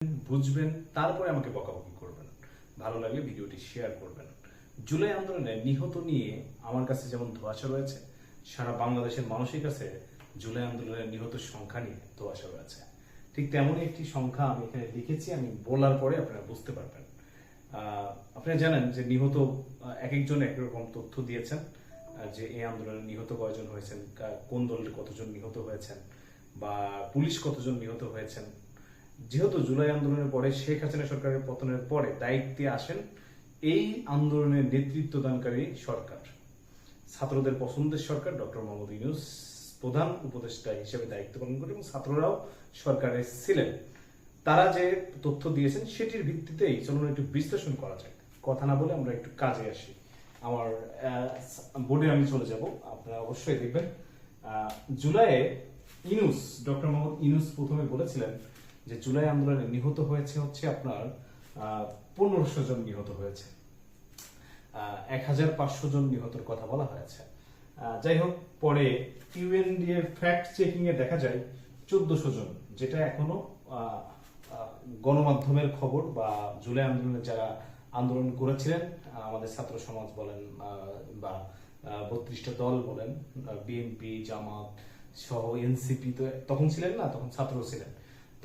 বুঝবেন, তারপরে আমাকে বকাবকি করবেন। ভালো লাগলে ভিডিওটি শেয়ার করবেন। জুলাই আন্দোলনে নিহত নিয়ে আমার কাছে যেমন ধোঁয়াশা রয়েছে, সারা বাংলাদেশের মানুষের কাছে জুলাই আন্দোলনের নিহত সংখ্যা নিয়ে ধোঁয়াশা রয়েছে। ঠিক তেমনই একটি সংখ্যা আমি এখানে লিখেছি, আমি বলার পরে আপনারা বুঝতে পারবেন। আপনারা জানেন যে নিহত এক একজন এক রকম তথ্য দিয়েছেন, যে এই আন্দোলনে নিহত কয়জন হয়েছেন, কোন দলের কতজন নিহত হয়েছেন, বা পুলিশ কতজন নিহত হয়েছেন। যেহেতু জুলাই আন্দোলনের পরে শেখ হাসিনা সরকারের পতনের পরে দায়িত্বে আসেন এই আন্দোলনের নেতৃত্ব দানকারী সরকার, ছাত্রদের পছন্দের সরকার, ডক্টর মোহাম্মদ ইউনূস প্রধান উপদেষ্টা হিসেবে দায়িত্ব পালন করে এবং ছাত্ররাও সরকারে ছিলেন। তারা যে তথ্য দিয়েছেন সেটির ভিত্তিতেই চলুন একটু বিশ্লেষণ করা যাক। কথা না বলে আমরা একটু কাজে আসি। আমার বোর্ডে আমি চলে যাব, আপনারা অবশ্যই দেখবেন। জুলাইয়ে ডক্টর মোহাম্মদ ইউনূস প্রথমে বলেছিলেন যে জুলাই আন্দোলনে নিহত হয়েছে হচ্ছে আপনার 1500 জন নিহত হয়েছে, 1500 জন নিহতের কথা বলা হয়েছে। যাই হোক, পরে ইউএনডিএ ফ্যাক্ট চেকিং এ দেখা যায় 1400 জন, যেটা এখনো গণমাধ্যমের খবর বা জুলাই আন্দোলনে যারা আন্দোলন করেছিলেন, আমাদের ছাত্র সমাজ বলেন বা 32টা দল বলেন, বিএনপি, জামাত সহ এনসিপি তো তখন ছিলেন না, তখন ছাত্র ছিলেন,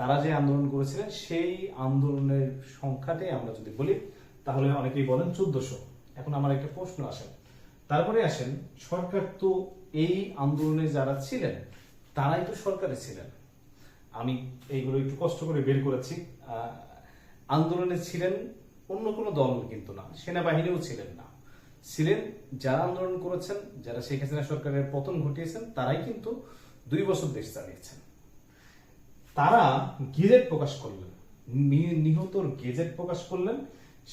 তারা যে আন্দোলন করেছিলেন সেই আন্দোলনের সংখ্যাতে আমরা যদি বলি তাহলে অনেকেই বলেন 1400। এখন আমার একটা প্রশ্ন আসেন, তারপরে আসেন সরকার তো এই আন্দোলনে যারা ছিলেন তারাই তো সরকারে ছিলেন। আমি এইগুলো একটু কষ্ট করে বের করেছি। আন্দোলনে ছিলেন অন্য কোনো দল কিন্তু না, সেনাবাহিনীও ছিলেন না, ছিলেন যারা আন্দোলন করেছেন, যারা শেখ হাসিনা সরকারের পতন ঘটিয়েছেন, তারাই কিন্তু 2 বছর দেশ চালিয়েছেন। তারা গেজেট প্রকাশ করলেন, নিহতর গেজেট প্রকাশ করলেন,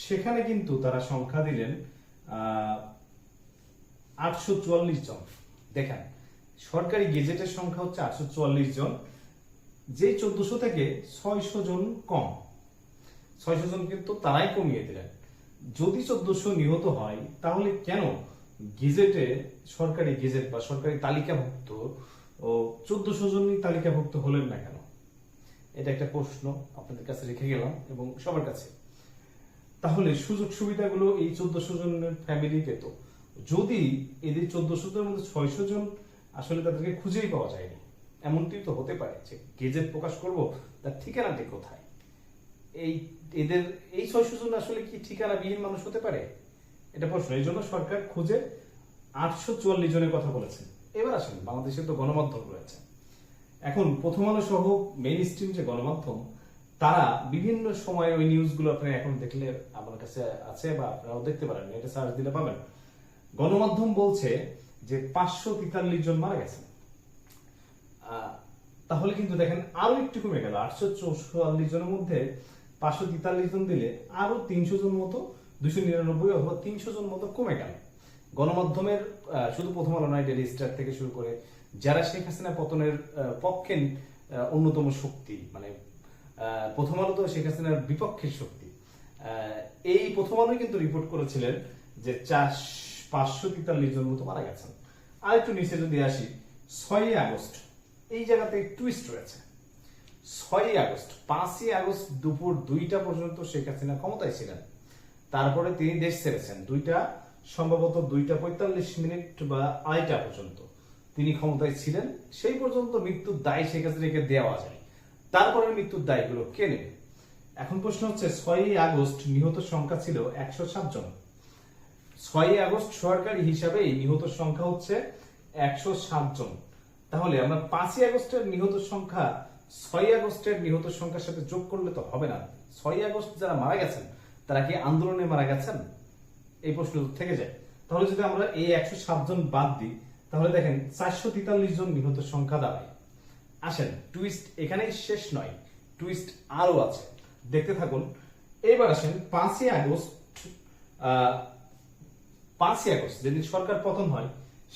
সেখানে কিন্তু তারা সংখ্যা দিলেন 844 জন। দেখেন, সরকারি গেজেটের সংখ্যা হচ্ছে 844 জন, যে 1400 থেকে 600 জন কম, 600 জন কিন্তু তারাই কমিয়ে দিলেন। যদি 1400 নিহত হয় তাহলে কেন গেজেটে, সরকারি গেজেট বা সরকারি তালিকাভুক্ত 1400 জনই তালিকাভুক্ত হলেন না কেন? এটা একটা প্রশ্ন আপনাদের কাছে রেখে গেলাম এবং সবার কাছে। তাহলে সুযোগ সুবিধাগুলো এই 1400 জনের ফ্যামিলি পেত। যদি এদের 1400 জনের মধ্যে 600 জন আসলে তাদেরকে খুঁজেই পাওয়া যায়নি, এমনটি তো হতে পারে যে গেজেট প্রকাশ করব, তার ঠিকানাটি কোথায়? এদের এই 600 জন আসলে কি ঠিকানাবিহীন মানুষ হতে পারে? এটা প্রশ্ন। এই জন্য সরকার খুঁজে 844 জনের কথা বলেছেন। এবার আসেন, বাংলাদেশে তো গণমাধ্যম রয়েছে। এখন প্রথম আলো সহ মেইন স্ট্রিম যে গণমাধ্যম, তারা বিভিন্ন সময় ওই নিউজগুলো আপনারা এখন দেখলে আমার কাছে আছে বা আপনারাও দেখতে পারেন, এটা সার্চ দিলে পাবেন। গণমাধ্যম বলছে যে 543 জন মারা গেছেন। তাহলে কিন্তু দেখেন আরো একটু কমে গেল, 844 জনের মধ্যে 543 জন দিলে আরো 300 জন মতো, 299 অথবা 300 জন মতো কমে গেল। গণমাধ্যমের শুধু প্রথম আলো নয়, ডেইলি স্টার থেকে শুরু করে যারা শেখ হাসিনা পতনের পক্ষে অন্যতম শক্তি, মানে প্রথম আলো তো শেখ হাসিনার বিপক্ষের শক্তি, এই প্রথম আলোই কিন্তু রিপোর্ট করেছিলেন যে 543 জন মতো মারা গেছেন। আর একটু নিচে যদি আসি, 6 আগস্ট, এই জায়গাতে টুইস্ট রয়েছে। 6 আগস্ট, 5 আগস্ট দুপুর 2টা পর্যন্ত শেখ হাসিনা ক্ষমতায় ছিলেন, তারপরে তিনি দেশ ছেড়েছেন। সম্ভবত 2:45 বা 2:30 পর্যন্ত তিনি ক্ষমতায় ছিলেন। সেই পর্যন্ত মৃত্যুর দায় শেখ হাসিনাকে দেওয়া যায়, তারপরে মৃত্যুর দায়গুলো কে নেবে? এখন প্রশ্ন হচ্ছে, 6 আগস্ট নিহত সংখ্যা ছিল 107 জন। 6 আগস্ট সরকারি হিসাবে নিহত সংখ্যা হচ্ছে 107 জন। তাহলে আমরা 5 আগস্টের নিহত সংখ্যা 6 আগস্টের নিহত সংখ্যার সাথে যোগ করলে তো হবে না। 6 আগস্ট যারা মারা গেছেন তারা কি আন্দোলনে মারা গেছেন? এই প্রশ্ন থেকে যায়। তাহলে যদি আমরা এই 107 জন বাদ দিই তাহলে দেখেন 443 জন নিহত সংখ্যা দাঁড়ায়। আসেন, টুইস্ট এখানেই শেষ নয়, টুইস্ট আরো আছে, দেখতে থাকুন। এবার আসেন 5 আগস্ট যেদিন সরকার পতন হয়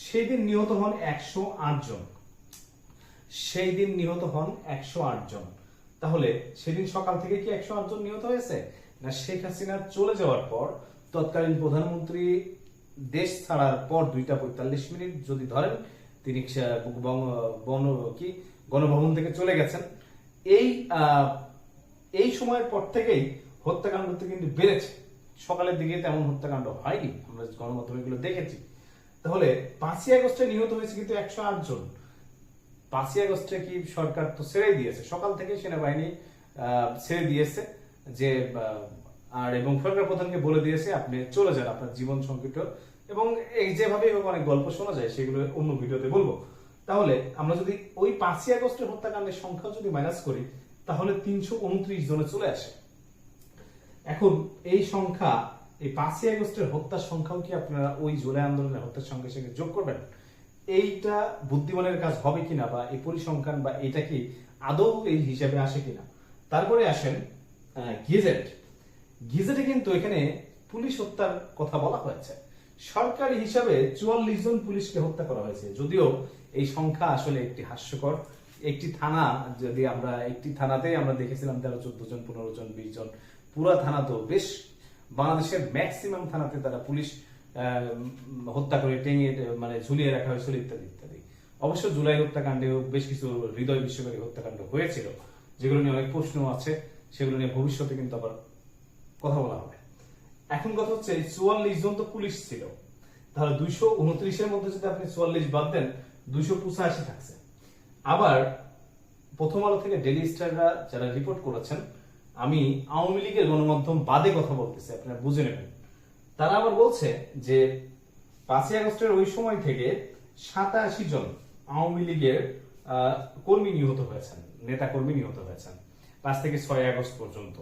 সেই দিন নিহত হন 108 জন। সেই দিন নিহত হন 108 জন। তাহলে সেদিন সকাল থেকে কি 108 জন নিহত হয়েছে, না শেখ হাসিনা চলে যাওয়ার পর তৎকালীন প্রধানমন্ত্রী দেশ ছাড়ার পর 2:45 যদি ধরেন তিনি গণভবন থেকে চলে গেছেন, এই এই সময়ের পর থেকেই হত্যাকাণ্ড কিন্তু বেড়েছে। সকালের দিকে তেমন হত্যাকাণ্ড হয়নি, আমরা গণমাধ্যমে এগুলো দেখেছি। তাহলে 5ই আগস্টে নিহত হয়েছে কিন্তু 108 জন। 5ই আগস্টে কি সরকার তো ছেড়ে দিয়েছে, সকাল থেকে সেনাবাহিনী ছেড়ে দিয়েছে যে আর এবং সরকার প্রধানকে বলে দিয়েছে আপনি চলে যান, আপনার জীবন সংকট, এবং এই যেভাবে অনেক গল্প শোনা যায় সেগুলো অন্য ভিডিওতে বলবো। তাহলে আমরা যদি ওই 5ই আগস্টের হত্যাকাণ্ডের সংখ্যা যদি মাইনাস করি তাহলে 329 জনে চলে আসে। এখন এই সংখ্যা, এই 5ই আগস্টের হত্যার সংখ্যাও কি আপনারা ওই জুলাই আন্দোলনের হত্যার সঙ্গে সঙ্গে যোগ করবেন? এইটা বুদ্ধিমানের কাজ হবে কিনা, বা এই পরিসংখ্যান বা এটা কি আদৌ এই হিসাবে আসে কিনা। তারপরে আসেন গেজেটে কিন্তু এখানে পুলিশ হত্যার কথা বলা হয়েছে। সরকারি হিসাবে 44 জন পুলিশকে হত্যা করা হয়েছে, যদিও এই সংখ্যা আসলে একটি হাস্যকর। একটি থানা, যদি আমরা একটি থানাতেই আমরা দেখেছিলাম 13, 14 জন, 15 জন, 20 জন, পুরা থানা তো বেশ, বাংলাদেশের ম্যাক্সিমাম থানাতে তারা পুলিশ হত্যা করে টেঙে মানে ঝুলিয়ে রাখা হয়েছিল ইত্যাদি ইত্যাদি। অবশ্য জুলাই হত্যাকাণ্ডেও বেশ কিছু হৃদয় বিশ্বকারী হত্যাকাণ্ড হয়েছিল, যেগুলো নিয়ে অনেক প্রশ্ন আছে, সেগুলো নিয়ে ভবিষ্যতে কিন্তু আবার কথা বলা হবে। এখন কথা হচ্ছে 44 জন তো পুলিশ ছিল, তাহলে 229-এর মধ্যে যদি আপনি 44 বাদ দেন 285 থাকছে। আবার প্রথম আলো থেকে ডেইলি স্টাররা যারা রিপোর্ট করেছেন, আমি আওয়ামী লীগের গণমাধ্যম বাদে কথা বলতেছি, আপনারা বুঝে নেবেন। তারা আবার বলছে যে 5ই আগস্টের ওই সময় থেকে 87 জন আওয়ামী লীগের কর্মী নিহত হয়েছেন, নেতা কর্মী নিহত হয়েছেন 5 থেকে 6 আগস্ট পর্যন্ত।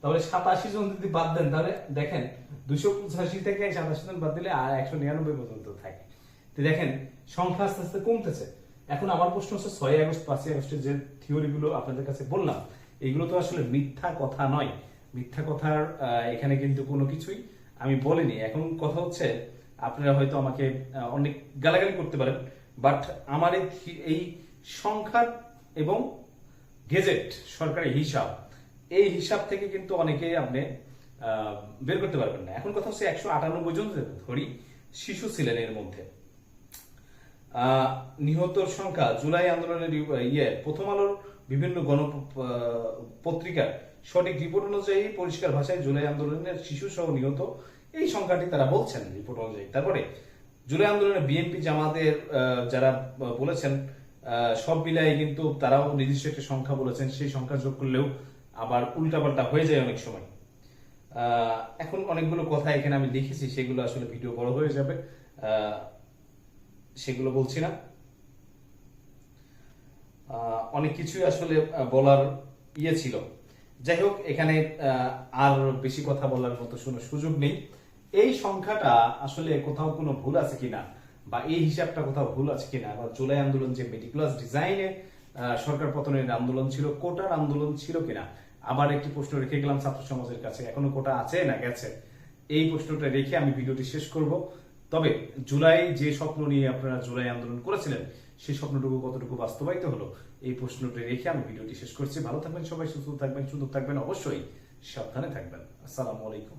তাহলে 87 জন যদি বাদ দেন তাহলে দেখেন 285 থেকে 87 জন বাদ দিলে আর 199 পর্যন্ত থাকে। তো দেখেন সংখ্যা আস্তে আস্তে কমতেছে। এখন আমার প্রশ্ন হচ্ছে 6 আগস্ট 5ই আগস্টের যে থিওরিগুলো আপনাদের কাছে বললাম, এগুলো তো আসলে মিথ্যা কথা নয়। মিথ্যা কথার এখানে কিন্তু কোনো কিছুই আমি বলিনি। এখন কথা হচ্ছে আপনারা হয়তো আমাকে অনেক গালাগালি করতে পারেন, বাট আমার এই সংখ্যার এবং গেজেট সরকারি হিসাব, এই হিসাব থেকে কিন্তু অনেকেই আপনি বের করতে পারবেন না। এখন কথা হচ্ছে 198 জন ধরি শিশু ছিলেন এর মধ্যে। নিহতর সংখ্যা জুলাই আন্দোলনের প্রথম আলোর বিভিন্ন পত্রিকার সঠিক রিপোর্ট অনুযায়ী পরিষ্কার ভাষায় জুলাই আন্দোলনের শিশু সহ নিহত এই সংখ্যাটি তারা বলছেন রিপোর্ট অনুযায়ী। তারপরে জুলাই আন্দোলনে বিএনপি জামাতের যারা বলেছেন সব মিলাই কিন্তু তারাও নির্দিষ্ট একটা সংখ্যা বলেছেন, সেই সংখ্যা যোগ করলেও আবার উল্টাপাল্টা হয়ে যায় অনেক সময়। এখন অনেকগুলো কথা এখানে আমি লিখেছি, সেগুলো আসলে ভিডিও বড় হয়ে যাবে, সেগুলো বলছি না। অনেক কিছুই আসলে বলার ছিল। যাই হোক, এখানে আর বেশি কথা বলার মতো সুযোগ নেই। এই সংখ্যাটা আসলে কোথাও কোনো ভুল আছে কিনা, বা এই হিসাবটা কোথাও ভুল আছে কিনা, বা জুলাই আন্দোলন যে মেটিকুলাস ডিজাইনে সরকার পতনের আন্দোলন ছিল, কোটার আন্দোলন ছিল কিনা। আবার একটি প্রশ্ন রেখে গেলাম ছাত্র সমাজের কাছে, এখনো কোটা আছে না গেছে, এই প্রশ্নটা রেখে আমি ভিডিওটি শেষ করব। তবে জুলাই যে স্বপ্ন নিয়ে আপনারা জুলাই আন্দোলন করেছিলেন, সেই স্বপ্নটুকু কতটুকু বাস্তবায়িত হলো, এই প্রশ্নটি রেখে আমি ভিডিওটি শেষ করছি। ভালো থাকবেন সবাই, সুস্থ থাকবেন, সুন্দর থাকবেন, অবশ্যই সাবধানে থাকবেন। আসসালামু আলাইকুম।